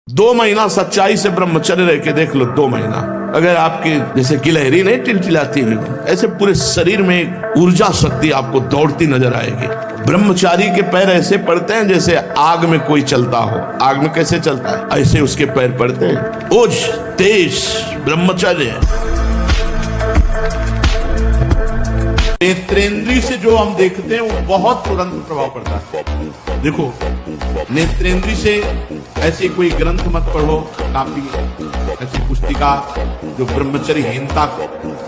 2 महीना सच्चाई से ब्रह्मचर्य रह के देख लो। 2 महीना अगर आपकी जैसे गिलहरी नहीं टिलटिलाती है, ऐसे पूरे शरीर में एक ऊर्जा शक्ति आपको दौड़ती नजर आएगी। ब्रह्मचारी के पैर ऐसे पड़ते हैं जैसे आग में कोई चलता हो। आग में कैसे चलता है, ऐसे उसके पैर पड़ते हैं। ओज तेज ब्रह्मचर्य। नेत्रेंद्री से जो हम देखते हैं वो बहुत तुरंत प्रभाव पड़ता है। देखो, नेत्रेंद्री से ऐसे कोई ग्रंथ मत पढ़ो, काफी ऐसी पुस्तिका जो ब्रह्मचर्यहीनता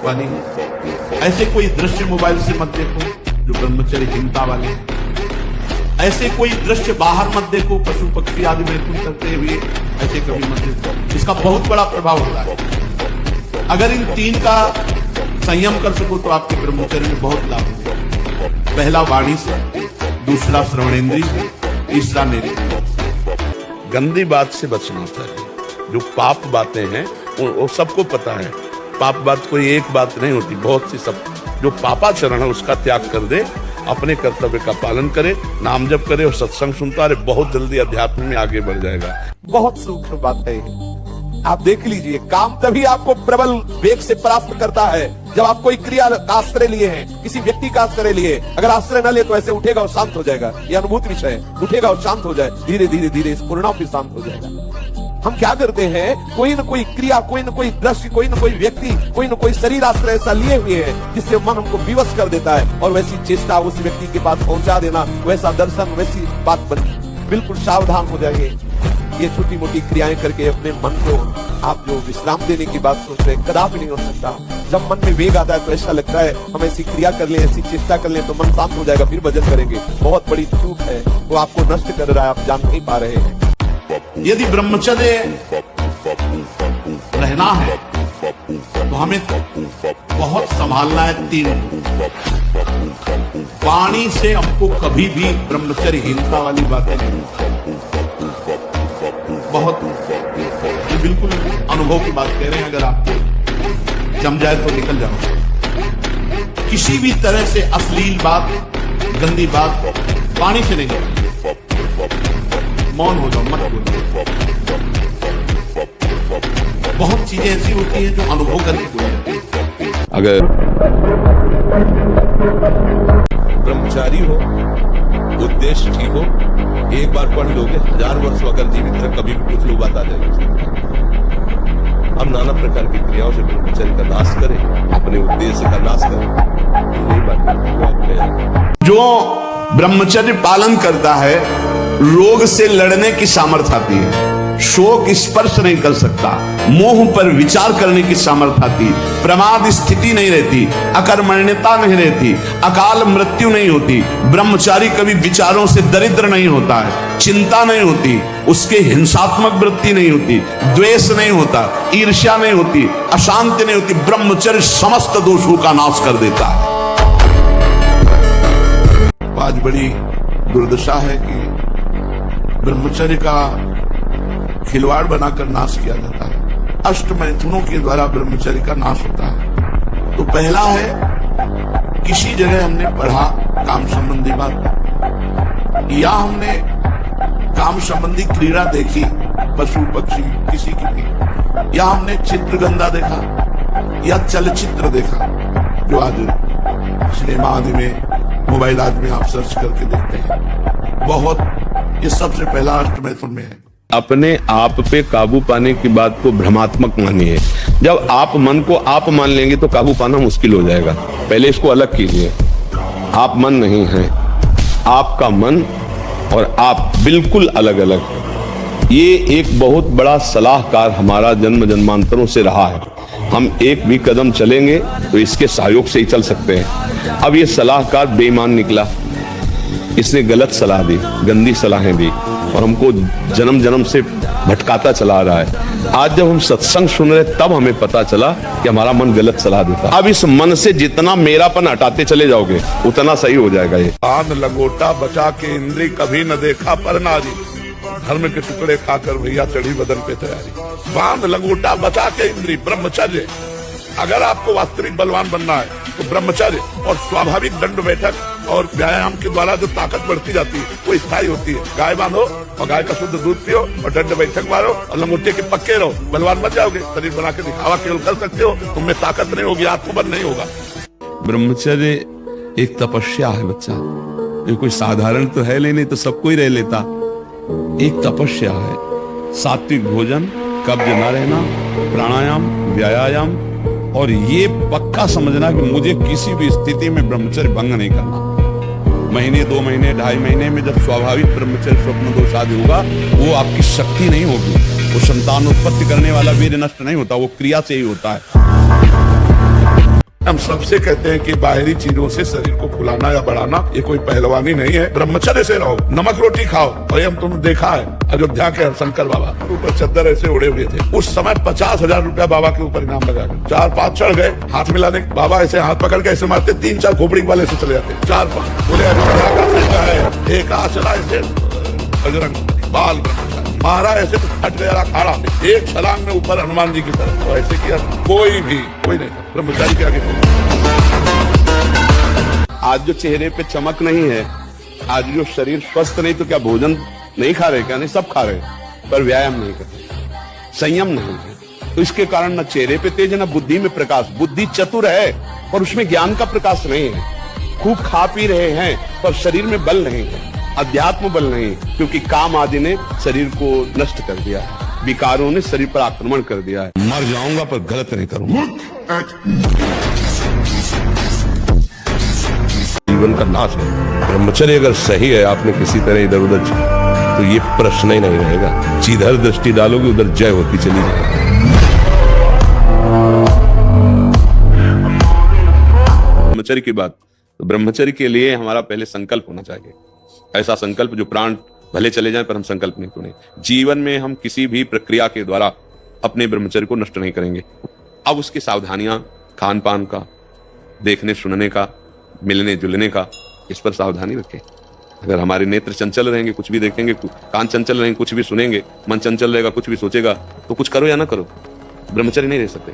वाली है। ऐसे कोई दृश्य मोबाइल से मत देखो जो ब्रह्मचर्यहीनता वाले हैं। ऐसे कोई दृश्य बाहर मत देखो, पशु पक्षी आदि मैथुन करते हुए ऐसे कभी मत देखो। इसका बहुत बड़ा प्रभाव होता है। अगर इन 3 का संयम कर सको तो आपके ब्रह्मचर्य में बहुत लाभ होगा। पहला वाणी से, दूसरा श्रवणेंद्री से, तीसरा नेत्र। गंदी बात से बचना चाहिए। जो पाप बातें हैं वो सबको पता है। पाप बात कोई एक बात नहीं होती, बहुत सी सब। जो पापाचरण है उसका त्याग कर दे, अपने कर्तव्य का पालन करे, नाम जप करे और सत्संग सुनता रहे, बहुत जल्दी अध्यात्म में आगे बढ़ जाएगा। बहुत सूक्ष्म बात है। आप देख लीजिए, काम तभी आपको प्रबल वेग से प्राप्त करता है जब आप कोई क्रिया का आश्रय लिए हैं, किसी व्यक्ति का आश्रय लिए। अगर आश्रय न ले तो ऐसे उठेगा और शांत हो जाएगा। ये अनुभूत विषय है। उठेगा और शांत हो जाए, धीरे धीरे धीरे इस पूर्णा भी शांत हो जाएगा। हम क्या करते हैं, कोई न कोई क्रिया, कोई न कोई दृश्य, कोई न कोई व्यक्ति, कोई न कोई शरीर आश्रय ऐसा लिए हुए हैं जिससे मन हमको विवश कर देता है और वैसी चेष्टा उस व्यक्ति के पास पहुंचा देना, वैसा दर्शन, वैसी बात बनी। बिल्कुल सावधान हो जाइए। ये छोटी मोटी क्रियाएं करके अपने मन को आप जो विश्राम देने की बात सोच रहे हैं, कदापि नहीं हो सकता। जब मन में वेग आता है तो ऐसा लगता है हम ऐसी क्रिया कर लें, ऐसी चेष्टा कर लें तो मन शांत हो जाएगा, फिर भजन करेंगे। बहुत बड़ी चूक है, वो आपको नष्ट कर रहा है, आप जान नहीं पा रहे हैं। यदि ब्रह्मचर्य रहना है तो हमें बहुत संभालना है। 3 वाणी से हमको कभी भी ब्रह्मचर्यहीनता वाली बातें नहीं। बहुत ये बिल्कुल अनुभव की बात कह रहे हैं। अगर आपको जम जाए तो निकल जाओ। किसी भी तरह से अश्लील बात, गंदी बात वाणी से नहीं करनी। मौन हो जाओ, मत बोलो। बहुत चीजें ऐसी होती हैं जो अनुभव करनी पड़ती। अगर ब्रह्मचारी हो, उद्देश्य ठीक हो, एक बार पढ़ लोगे, 1000 वर्ष अगर जीवित रहे कभी भी कुछ लोग बात आ जाएगी। हम नाना प्रकार की क्रियाओं से ब्रह्मचर्य का नाश करें, अपने उद्देश्य का नाश करें। यही बात जो ब्रह्मचर्य पालन करता है, रोग से लड़ने की सामर्थ्य आती है। शोक स्पर्श नहीं कर सकता, मोह पर विचार करने की सामर्थ्य आती, प्रमाद स्थिति नहीं रहती, अकर्मण्यता नहीं रहती, अकाल मृत्यु नहीं होती। ब्रह्मचारी कभी विचारों से दरिद्र नहीं होता है, चिंता नहीं होती, उसके हिंसात्मक वृत्ति नहीं होती, द्वेष नहीं होता, ईर्ष्या नहीं होती, अशांति नहीं होती। ब्रह्मचर्य समस्त दोषों का नाश कर देता है। आज बड़ी दुर्दशा है कि ब्रह्मचर्य का खिलवाड़ बनाकर नाश किया जाता है। अष्ट मैथुनों के द्वारा ब्रह्मचर्य का नाश होता है। तो पहला है, किसी जगह हमने पढ़ा काम संबंधी बात, या हमने काम संबंधी क्रीड़ा देखी, पशु पक्षी किसी की भी, या हमने चित्रगंधा देखा या चलचित्र देखा, जो आज सिनेमा आदि में, मोबाइल आदि में आप सर्च करके देखते हैं। बहुत, ये सबसे पहला अष्ट मैथुन में है। अपने आप पे काबू पाने की बात को भ्रमात्मक मानिए। जब आप मन को आप मान लेंगे तो काबू पाना मुश्किल हो जाएगा। पहले इसको अलग कीजिए। आप मन नहीं हैं, आपका मन और आप बिल्कुल अलग अलग। ये एक बहुत बड़ा सलाहकार हमारा जन्म जन्मांतरों से रहा है। हम एक भी कदम चलेंगे तो इसके सहयोग से ही चल सकते हैं। अब ये सलाहकार बेईमान निकला, इसने गलत सलाह दी, गंदी सलाहें दी और हमको जन्म जन्म से भटकाता चला रहा है। आज जब हम सत्संग सुन रहे तब हमें पता चला कि हमारा मन गलत सलाह देता। अब इस मन से जितना मेरापन हटाते चले जाओगे उतना सही हो जाएगा। ये आन लगोटा बचा के इंद्री कभी न देखा पर नारी, धर्म के टुकड़े खाकर भैया चढ़ी बदन पे तैयारी। बांध लगोटा बचा के इंद्री, ब्रह्मचर्य। अगर आपको वास्तविक बलवान बनना है तो ब्रह्मचर्य और स्वाभाविक दंड बैठक और व्यायाम के द्वारा जो ताकत बढ़ती जाती है वो स्थायी होती है। गाय बांधो और गाय का शुद्ध दूध पियो और दंड बैठक मारो और लंगोटे के पक्के रहो, बलवान बन जाओगे। शरीर बना के दिखावा केवल कर सकते हो, तुम में ताकत नहीं होगी, आत्मबल नहीं होगा। ब्रह्मचर्य एक तपस्या है बच्चा, ये कोई साधारण तो है नहीं तो सब कोई रह लेता। एक तपस्या है। सात्विक भोजन, कब्ज न रहना, प्राणायाम, व्यायाम, और ये पक्का समझना कि मुझे किसी भी स्थिति में ब्रह्मचर्य भंग नहीं करना। महीने, 2 महीने, 2.5 महीने में जब स्वाभाविक ब्रह्मचर्य स्वप्न दोष आदि होगा, वो आपकी शक्ति नहीं होगी, वो संतान उत्पत्ति करने वाला वीर्य नष्ट नहीं होता, वो क्रिया से ही होता है। हम सबसे कहते हैं कि बाहरी चीजों से शरीर को फुलाना या बढ़ाना ये कोई पहलवानी नहीं है। ब्रह्मचर्य से रहो, नमक रोटी खाओ। और हम तुमने देखा है अयोध्या के शंकर बाबा ऊपर चद्दर ऐसे उड़े हुए थे, उस समय 50,000 रुपया बाबा के ऊपर इनाम लगा। 4-5 चढ़ गए, हाथ मिलाने बाबा ऐसे हाथ पकड़ के ऐसे मारते, 3-4 खोपड़ी वाले से चले जाते। 4-5 बोले अयोध्या का फैसला है, एक हाथ चला ऐसे बजरंग बाल मारा ऐसे तो हट गया अखाड़ा, एक छलांग में ऊपर हनुमान जी की तरफ। तो ऐसे किया कोई नहीं ब्रह्मचारी के आगे। आज जो चेहरे पे चमक नहीं है, आज जो शरीर स्वस्थ नहीं, तो क्या भोजन नहीं खा रहे? क्या नहीं, सब खा रहे, पर व्यायाम नहीं कर रहे, संयम नहीं है। तो इसके कारण न चेहरे पे तेज है, न बुद्धि में प्रकाश। बुद्धि चतुर है पर उसमें ज्ञान का प्रकाश नहीं है। खूब खा पी रहे हैं पर शरीर में बल नहीं है, अध्यात्म बल नहीं, क्योंकि काम आदि ने शरीर को नष्ट कर दिया है, विकारों ने शरीर पर आक्रमण कर दिया है। मर जाऊंगा पर गलत नहीं करूंगा। जीवन का नाश है। ब्रह्मचर्य अगर सही है, आपने किसी तरह इधर उधर तो ये प्रश्न ही नहीं रहेगा। जिधर दृष्टि डालोगे उधर जय होती चली जाएगी। ब्रह्मचर्य की बात, तो ब्रह्मचर्य के लिए हमारा पहले संकल्प होना चाहिए। ऐसा संकल्प जो प्राण भले चले जाएं पर हम संकल्प नहीं तोड़ें। जीवन में हम किसी भी प्रक्रिया के द्वारा अपने ब्रह्मचर्य को नष्ट नहीं करेंगे। अब उसकी सावधानियां, खान पान का, देखने सुनने का, मिलने जुलने का, इस पर सावधानी रखें। अगर हमारे नेत्र चंचल रहेंगे, कुछ भी देखेंगे, कान चंचल रहेंगे, कुछ भी सुनेंगे, मन चंचल रहेगा, कुछ भी सोचेगा, तो कुछ करो या ना करो, ब्रह्मचर्य नहीं रह सकते।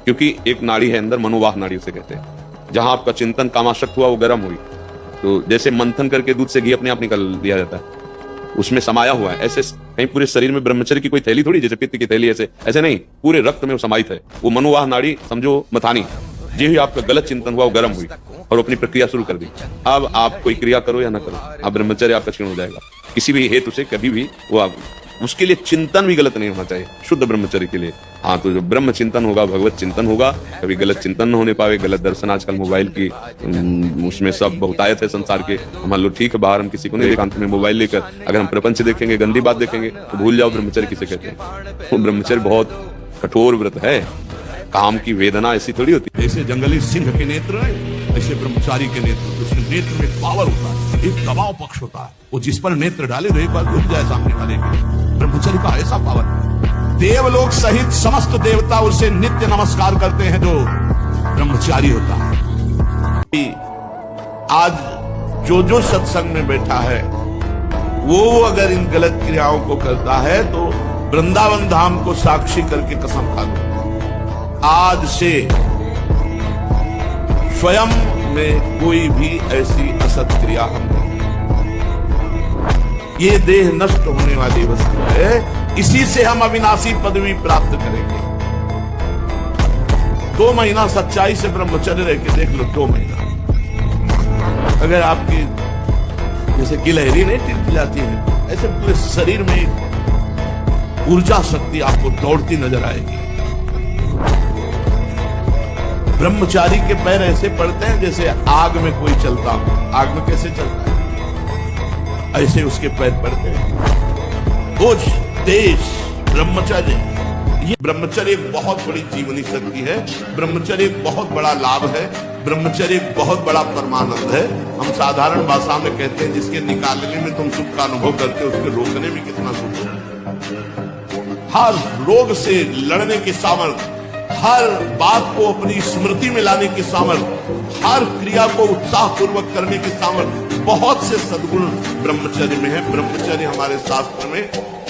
क्योंकि एक नाड़ी है अंदर, मनोवाह नाड़ी उसे कहते हैं। जहां आपका चिंतन कामासक्त हुआ वो गर्म हुई, तो जैसे मंथन करके दूध से घी अपने आप निकल दिया जाता है, उसमें समाया हुआ है। ऐसे कहीं पूरे शरीर में ब्रह्मचर्य की कोई थैली थोड़ी, जैसे पित्त की थैली ऐसे नहीं, पूरे रक्त में वो समाहित है। वो मनोवाह नाड़ी समझो मथानी, जी ही आपका गलत चिंतन हुआ वो गर्म हुई और अपनी प्रक्रिया शुरू कर दी। अब आप कोई क्रिया करो या ना करो, आप ब्रह्मचर्य आपका क्षीण हो जाएगा किसी भी हेतु से, कभी भी वो आप उसके लिए चिंतन भी गलत नहीं होना चाहिए शुद्ध ब्रह्मचर्य के लिए। हाँ, तो जो ब्रह्म चिंतन होगा, भगवत चिंतन होगा, कभी गलत चिंतन न होने पावे, गलत दर्शन। आजकल मोबाइल की उसमें सब बहुतायत है संसार के। मान लो ठीक है, बाहर हम किसी को नहीं एकांत में मोबाइल लेकर अगर हम प्रपंच देखेंगे, गंदी बात देखेंगे, तो भूल जाओ ब्रह्मचर्य किसे कहते हैं। वो ब्रह्मचर्य बहुत कठोर व्रत है, काम की वेदना ऐसी थोड़ी होती है। जैसे जंगली सिंह के नेत्र है, ऐसे ब्रह्मचारी के नेत्र, उसके नेत्र में पावर होता है, एक दबाव पक्ष होता है। वो जिस पर नेत्र डाले तो एक बार रुक जाए सामने वाले के। ब्रह्मचर्य का ऐसा पावर, देवलोक सहित समस्त देवता उसे नित्य नमस्कार करते हैं जो ब्रह्मचारी होता है। आज जो सत्संग में बैठा है वो अगर इन गलत क्रियाओं को करता है तो वृंदावन धाम को साक्षी करके कसम खा लो, आज से स्वयं में कोई भी ऐसी असत क्रिया हम नहीं। ये देह नष्ट होने वाली वस्तु है, इसी से हम अविनाशी पदवी प्राप्त करेंगे। 2 महीना सच्चाई से ब्रह्मचर्य रह के देख लो, 2 महीना अगर आपकी जैसे गिलहरी नहीं टिलटिलाती है, ऐसे पूरे शरीर में एक ऊर्जा शक्ति आपको दौड़ती नजर आएगी। ब्रह्मचारी के पैर ऐसे पड़ते हैं जैसे आग में कोई चलता हो। आग में कैसे चलता है, ऐसे उसके पैर पड़ते हैं। बोझ, देश, ब्रह्मचर्य, ये ब्रह्मचर्य एक बहुत बड़ी जीवनी शक्ति है। ब्रह्मचर्य एक बहुत बड़ा लाभ है। ब्रह्मचर्य एक बहुत बड़ा परमानंद है। हम साधारण भाषा में कहते हैं जिसके निकालने में तुम सुख का अनुभव करते हो, उसके रोकने में कितना सुख है। हर रोग से लड़ने की सामर्थ्य, हर बात को अपनी स्मृति में लाने की सामर्थ्य, हर क्रिया को उत्साहपूर्वक करने की सामर्थ्य, बहुत से सद्गुण ब्रह्मचर्य में है। ब्रह्मचर्य हमारे शास्त्र में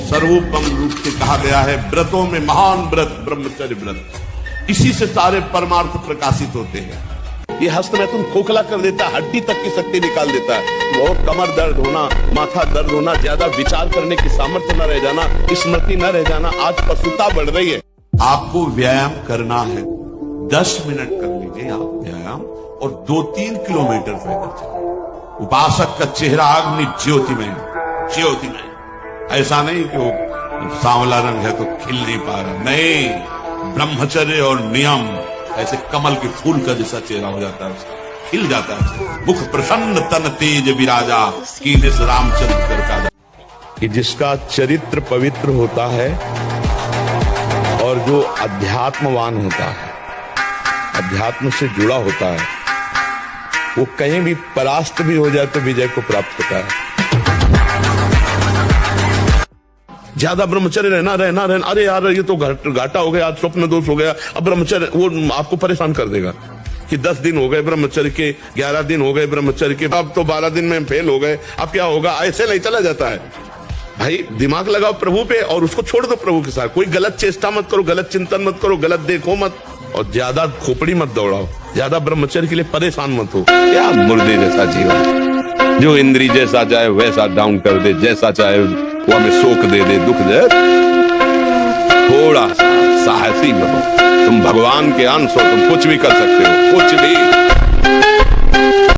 सर्वोपम रूप से कहा गया है। व्रतों में महान व्रत ब्रह्मचर्य व्रत, इसी से सारे परमार्थ प्रकाशित होते हैं। ये हस्त में तुम खोखला कर देता है, हड्डी तक की शक्ति निकाल देता है। वो कमर दर्द होना, माथा दर्द होना, ज्यादा विचार करने की सामर्थ्य न रह जाना, स्मृति न रह जाना, आज पशुता बढ़ रही है। आपको व्यायाम करना है, 10 मिनट कर लीजिए आप व्यायाम, और 2-3 किलोमीटर पैदल चलिए। उपासक का चेहरा अग्नि ज्योतिमय, ज्योतिमय। ऐसा नहीं कि वो सांवला रंग है तो खिल नहीं पा रहा, नहीं, ब्रह्मचर्य और नियम ऐसे कमल के फूल का जैसा चेहरा हो जाता है, उसका खिल जाता है, मुख प्रसन्न तन तेज विराजा, कीनिस रामचंद्र कर का। कि जिसका चरित्र पवित्र होता है और जो अध्यात्मवान होता है, अध्यात्म से जुड़ा होता है, वो कहीं भी परास्त भी हो जाए तो विजय को प्राप्त होता है। ज्यादा ब्रह्मचर्य रहना, अरे यार ये तो घाटा हो गया, आज स्वप्न दोष हो गया, अब ब्रह्मचर्य वो आपको परेशान कर देगा कि 10 दिन हो गए ब्रह्मचर्य के, 11 दिन हो गए ब्रह्मचर्य के, अब तो 12 दिन में फेल हो गए, अब क्या होगा, ऐसे नहीं चला जाता है। भाई दिमाग लगाओ प्रभु पे और उसको छोड़ दो प्रभु के साथ। कोई गलत चेष्टा मत करो, गलत चिंतन मत करो, गलत देखो मत, और ज्यादा खोपड़ी मत दौड़ाओ, ज्यादा ब्रह्मचर्य के लिए परेशान मत हो। क्या मुर्दे जैसा जीवन, जो इंद्री जैसा चाहे वैसा डाउन कर दे, जैसा चाहे वो हमें शोक दे दे, दुख दे। थोड़ा सा साहसी बनो, तुम भगवान के अंश हो, तुम कुछ भी कर सकते हो, कुछ भी।